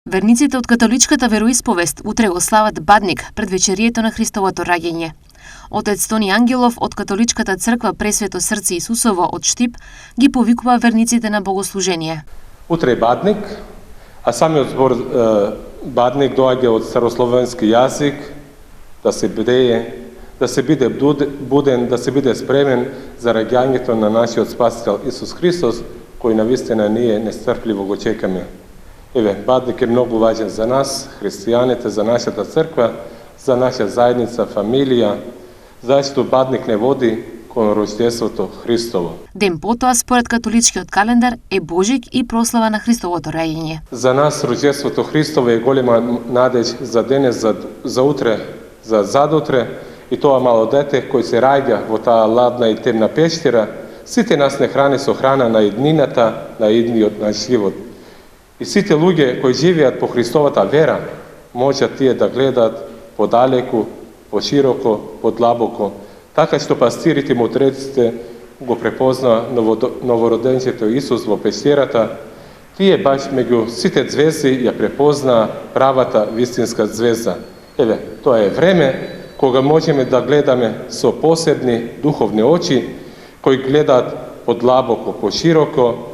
Верниците од католичката вероисповест утре го слават Бадник пред вечерието на Христовото раѓање. Отец Тони Ангелов од католичката црква Пресвето срце Исусово од Штип ги повикува верниците на богослужение. Утре е Бадник, а самиот збор Бадник доаѓа од старословенски јазик, да се бдее, да се биде буден, да се биде спремен за раѓањето на нашиот Спасител Исус Христос, кој навистина ние нестрпливо го чекаме. Еве, Бадник е многу важен за нас, христијаните, за нашата црква, за наша заедница, фамилија, зашто Бадник не води кон Рождеството Христово. Ден потоа, според католичкиот календар, е Божик и прослава на Христовото раѓање. За нас Рождеството Христово е голема надеж за денес, за утре, за задутре, и тоа мало дете кој се раѓа во таа ладна и темна пештера, сите нас не храни со храна на иднината, на идниот наш живот. И сите луѓе кои живеат по Христовата вера, можат тие да гледаат подалеку, пошироко, подлабоко, така што пастирите и мудреците го препозна новороденчето Исус во пещерата, тие баш меѓу сите звезди ја препозна правата вистинска звезда. Еве, тоа е време кога можеме да гледаме со посебни духовни очи, кои гледаат подлабоко, пошироко